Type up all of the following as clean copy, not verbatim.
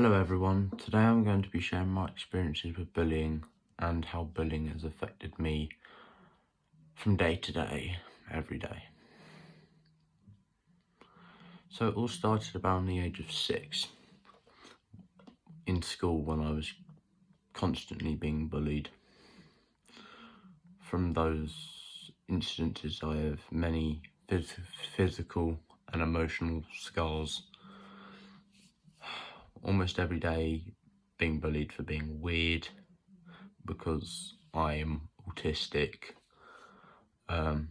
Hello everyone, today I'm going to be sharing my experiences with bullying and how bullying has affected me from day to day, every day. So it all started about the age of 6 in school when I was constantly being bullied. From those incidences I have many physical and emotional scars. Almost every day being bullied for being weird because I'm autistic, and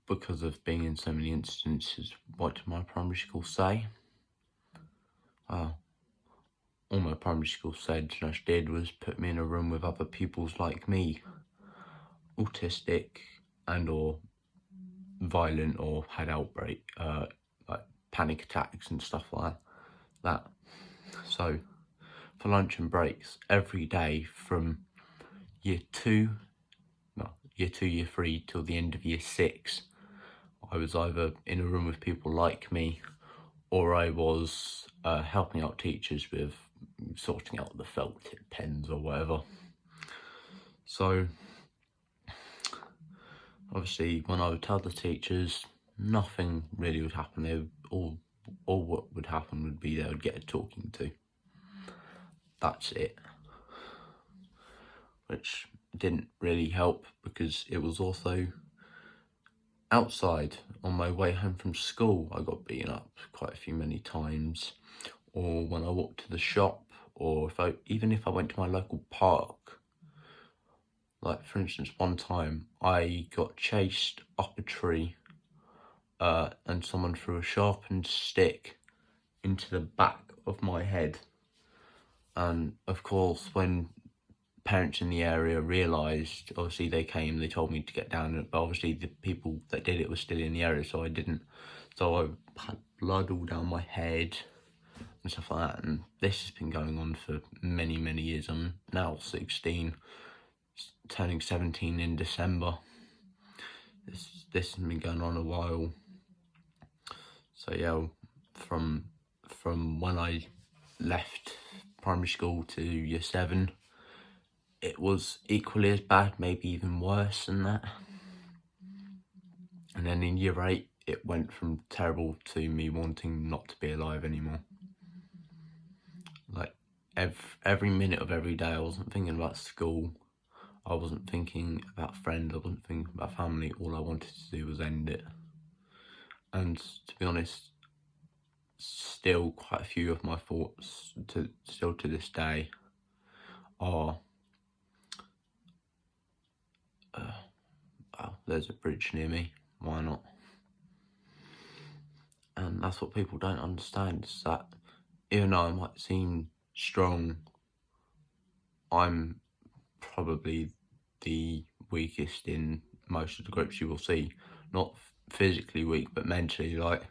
because of being in so many instances. What did my primary school say? All my primary school said / did was put me in a room with other pupils like me, autistic and or violent or had outbreak, like panic attacks and stuff like that. So for lunch and breaks, every day from year 3 till the end of year 6, I was either in a room with people like me or I was helping out teachers with sorting out the felt tip pens or whatever. So obviously when I would tell the teachers, nothing really would happen. They would, all what would happen would be they would get a talking to. That's it. Which didn't really help because it was also outside. On my way home from school, I got beaten up quite many times, or when I walked to the shop, or even if I went to my local park. Like for instance, one time I got chased up a tree, and someone threw a sharpened stick into the back of my head. And of course, when parents in the area realised, obviously they came, they told me to get down, but obviously the people that did it were still in the area, so I didn't. So I had blood all down my head and stuff like that, and this has been going on for many years. I'm now 16, turning 17 in December. This has been going on a while. So yeah, from when I left primary school to year 7, it was equally as bad, maybe even worse than that. And then in year 8, it went from terrible to me wanting not to be alive anymore. Like every minute of every day, I wasn't thinking about school. I wasn't thinking about friends. I wasn't thinking about family. All I wanted to do was end it. And to be honest, still quite a few of my thoughts to this day are, there's a bridge near me, why not? And that's what people don't understand, is that even though I might seem strong, I'm probably the weakest in most of the groups you will see. Not physically weak, but mentally. Like,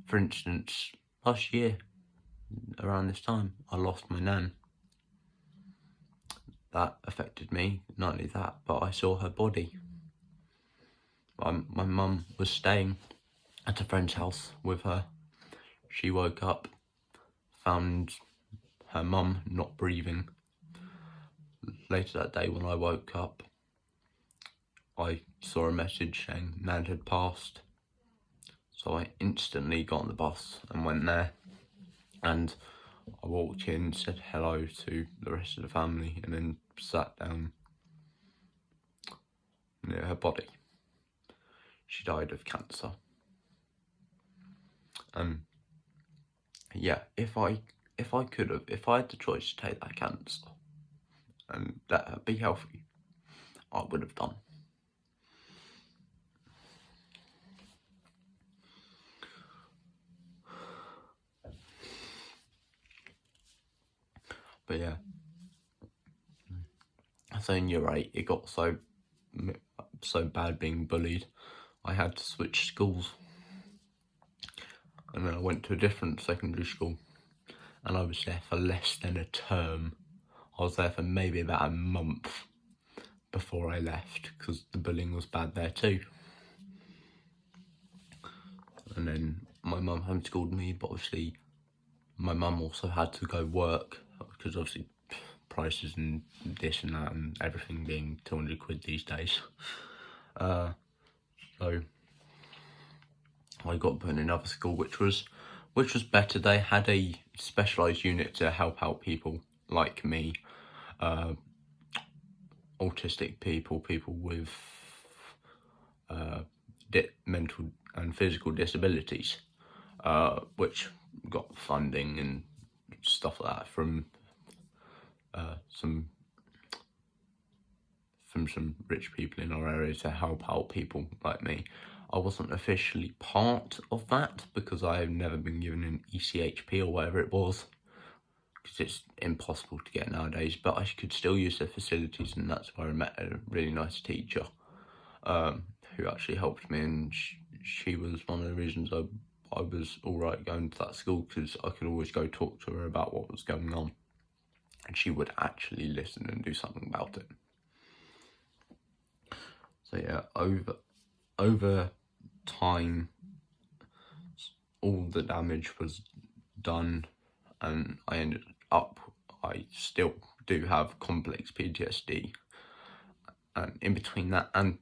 for instance, last year, around this time, I lost my nan. That affected me, not only that, but I saw her body. My mum was staying at a friend's house with her. She woke up, found her mum not breathing. Later that day when I woke up, I saw a message saying Nan had passed. So I instantly got on the bus and went there, and I walked in, said hello to the rest of the family, and then sat down near her body. She died of cancer. Yeah, if I had the choice to take that cancer and be healthy, I would have done. But yeah, so in year 8, it got so bad being bullied, I had to switch schools. And then I went to a different secondary school, and I was there for less than a term. I was there for maybe about a month before I left, because the bullying was bad there too. And then my mum homeschooled me, but obviously my mum also had to go work, because obviously prices and this and that and everything being 200 quid these days. So I got put in another school, which was better. They had a specialised unit to help out people like me, autistic people, people with mental and physical disabilities, which got funding and stuff like that from some rich people in our area to help out people like me. I wasn't officially part of that because I have never been given an ECHP or whatever it was, because it's impossible to get nowadays, but I could still use their facilities, and that's where I met a really nice teacher who actually helped me, and she was one of the reasons I was alright going to that school, because I could always go talk to her about what was going on, and she would actually listen and do something about it. So yeah, over time, all the damage was done, and I still do have complex PTSD. And in between that and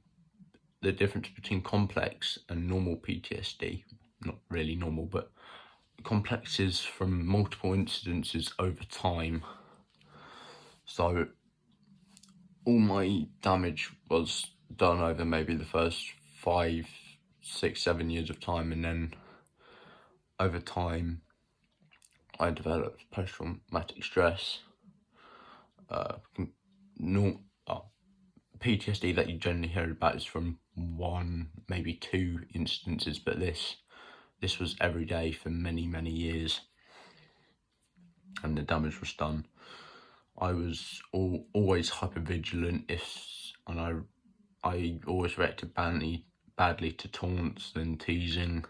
the difference between complex and normal PTSD, not really normal, but complex is from multiple incidences over time. So all my damage was done over maybe the first 5, 6, 7 years of time, and then over time I developed post-traumatic stress, PTSD that you generally hear about is from 1, maybe 2 instances, but this was every day for many, many years, and the damage was done. I was always hypervigilant, and I always reacted badly to taunts and teasing,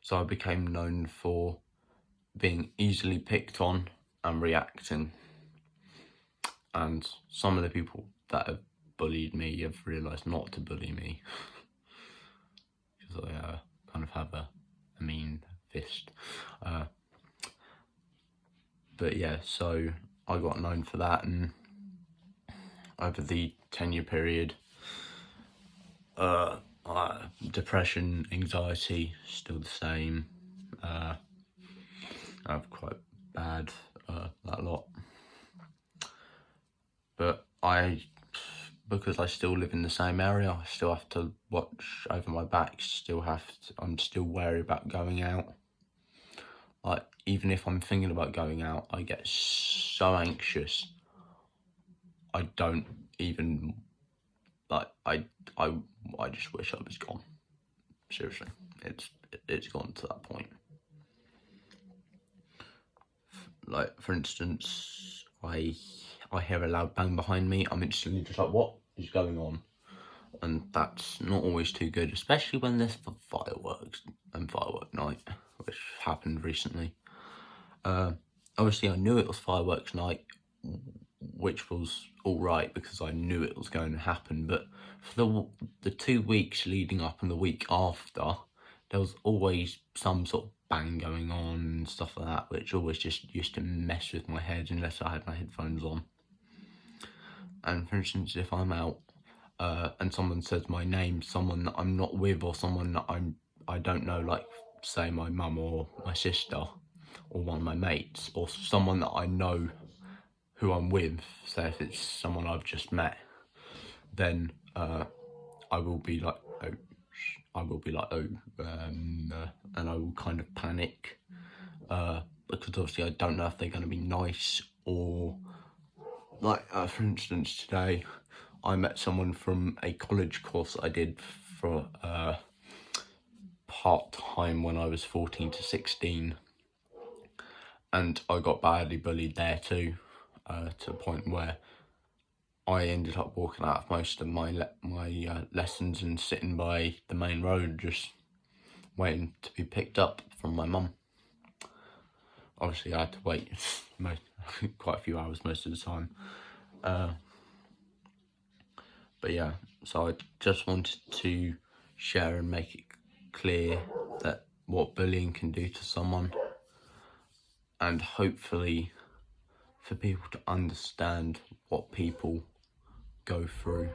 so I became known for being easily picked on and reacting. And some of the people that have bullied me have realised not to bully me, because I kind of have a mean fist. But yeah, so I got known for that, and over the 10-year period, depression, anxiety, still the same. I have quite bad, that lot. But because I still live in the same area, I still have to watch over my back, I'm still wary about going out. Like, even if I'm thinking about going out, I get so anxious, I don't even, like, I just wish I was gone. Seriously, it's gone to that point. Like, for instance, I hear a loud bang behind me, I'm instantly just like, what is going on? And that's not always too good, especially when there's fireworks and firework night, which happened recently. Obviously I knew it was fireworks night, which was alright because I knew it was going to happen, but for the 2 weeks leading up and the week after, there was always some sort of bang going on and stuff like that, which always just used to mess with my head unless I had my headphones on. And for instance, if I'm out and someone says my name, someone that I'm not with, or someone that I don't know, like say my mum or my sister or one of my mates, or someone that I know who I'm with, say if it's someone I've just met, then I will be like, and I will kind of panic, because obviously I don't know if they're going to be nice, or like, for instance, today I met someone from a college course I did for part-time when I was 14 to 16, and I got badly bullied there too, to a point where I ended up walking out of most of my lessons and sitting by the main road just waiting to be picked up from my mum. Obviously I had to wait quite a few hours most of the time. But yeah, so I just wanted to share and make it clear that what bullying can do to someone, and hopefully for people to understand what people go through,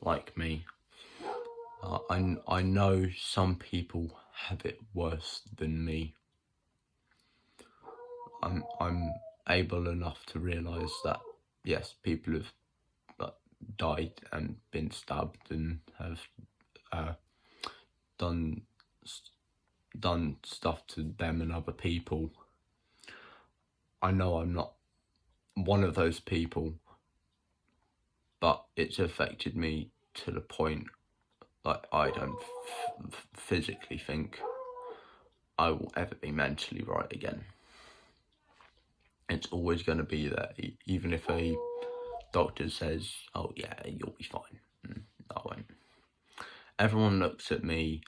like me. I know some people have it worse than me. I'm able enough to realise that, yes, people have died and been stabbed and have done stuff to them and other people. I know I'm not one of those people, but it's affected me to the point like I don't physically think I will ever be mentally right again. It's always going to be there, even if a doctor says, oh yeah, you'll be fine. I won't. Everyone looks at me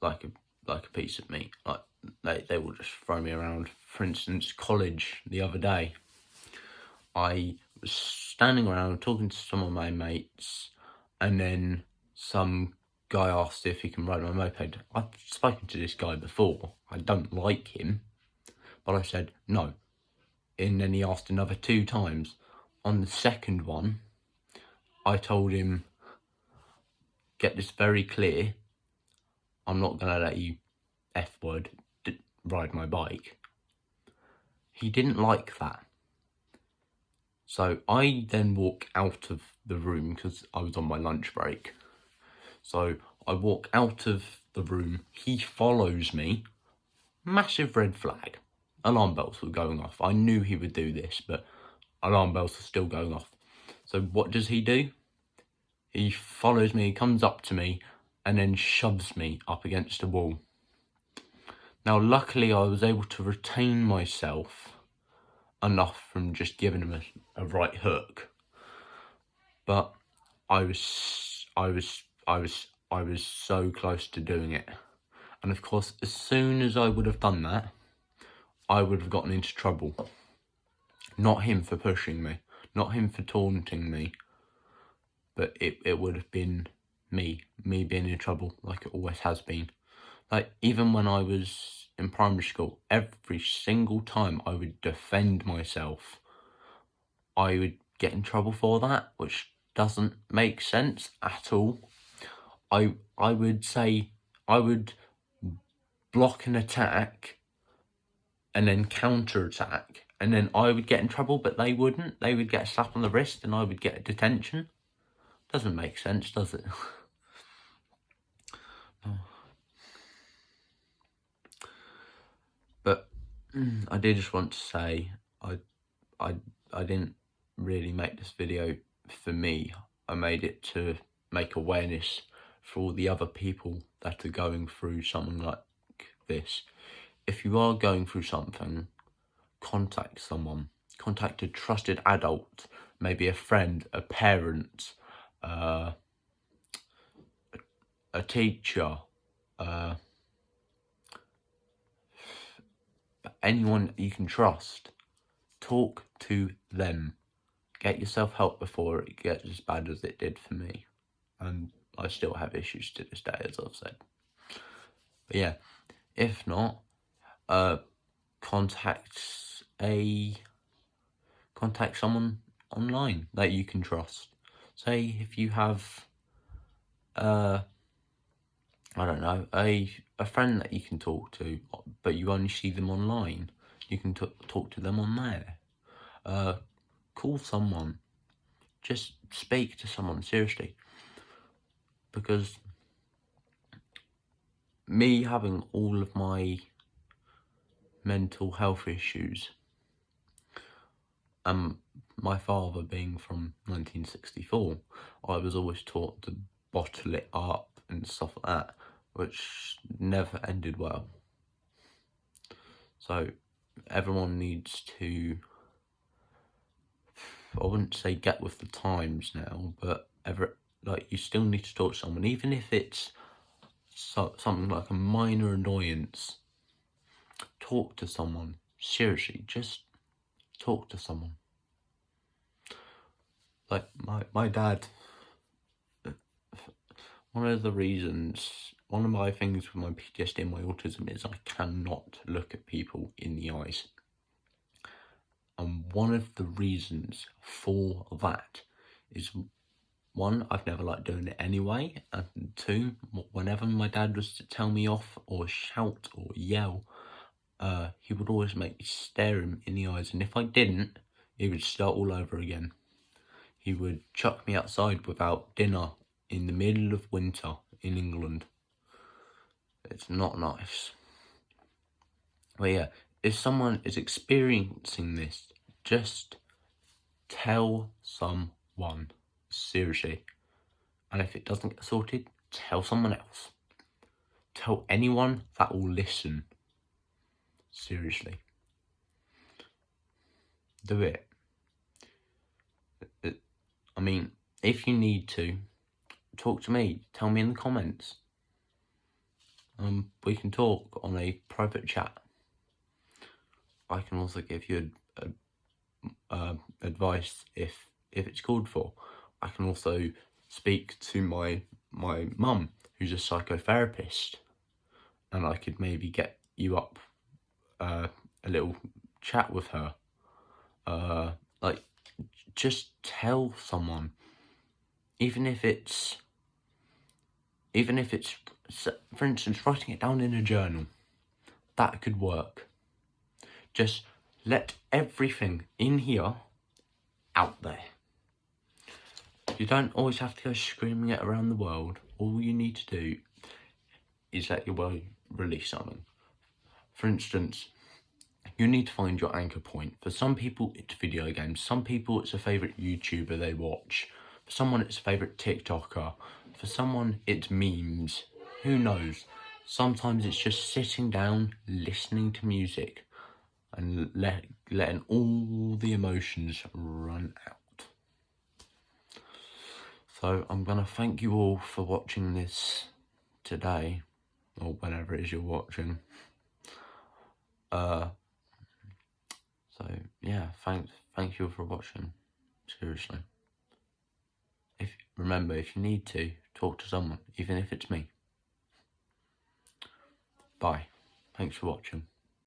like a piece of meat. Like they will just throw me around. For instance, college the other day, I was standing around talking to some of my mates, and then some guy asked if he can ride my moped. I've spoken to this guy before. I don't like him, but I said no. And then he asked another 2 times. On the second one, I told him, get this very clear, I'm not going to let you F-word ride my bike. He didn't like that. So I then walk out of the room because I was on my lunch break. So I walk out of the room, he follows me, massive red flag. Alarm bells were going off. I knew he would do this, but alarm bells are still going off. So what does he do? He follows me, comes up to me, and then shoves me up against a wall. Now, luckily, I was able to retain myself enough from just giving him a right hook. But I was so close to doing it. And of course, as soon as I would have done that, I would have gotten into trouble. Not him for pushing me, not him for taunting me, but it would have been me being in trouble like it always has been. Like, even when I was in primary school, every single time I would defend myself, I would get in trouble for that, which doesn't make sense at all. I would say I would block an attack and then counter-attack, and then I would get in trouble, but they wouldn't. They would get a slap on the wrist and I would get a detention. Doesn't make sense, does it? But I did just want to say I didn't really make this video for me. I made it to make awareness for all the other people that are going through something like this. If you are going through something, contact someone. Contact a trusted adult, maybe a friend, a parent, a teacher, anyone you can trust. Talk to them. Get yourself help before it gets as bad as it did for me. And I still have issues to this day, as I've said. But yeah, if not, contact someone online that you can trust. Say if you have, I don't know, a friend that you can talk to, but you only see them online, you can talk to them on there. Call someone. Just speak to someone, seriously. Because me having all of my mental health issues, and my father being from 1964, I was always taught to bottle it up and stuff like that, which never ended well. So everyone needs to, I wouldn't say get with the times now, but you still need to talk to someone, even if it's something like a minor annoyance. Talk to someone. Seriously, just talk to someone. Like my dad, one of the reasons one of my things with my PTSD and my autism is I cannot look at people in the eyes. And one of the reasons for that is, one, I've never liked doing it anyway, and two, whenever my dad was to tell me off or shout or yell, he would always make me stare him in the eyes, and if I didn't, he would start all over again. He would chuck me outside without dinner in the middle of winter in England. It's not nice. But yeah, if someone is experiencing this, just tell someone, seriously. And if it doesn't get sorted, tell someone else. Tell anyone that will listen. Seriously. Do it. I mean, if you need to, talk to me. Tell me in the comments. We can talk on a private chat. I can also give you advice if it's called for. I can also speak to my mum, who's a psychotherapist, and I could maybe get you up a little chat with her. Like, just tell someone, even if it's, for instance, writing it down in a journal. That could work. Just let everything in here out there. You don't always have to go screaming it around the world. All you need to do is let your body release something. For instance, you need to find your anchor point. For some people, it's video games. Some people, it's a favourite YouTuber they watch. For someone, it's a favourite TikToker. For someone, it's memes. Who knows? Sometimes it's just sitting down, listening to music, and letting all the emotions run out. So I'm going to thank you all for watching this today, or whenever it is you're watching. So yeah, thank you for watching. Seriously. Remember, if you need to, talk to someone, even if it's me. Bye. Thanks for watching.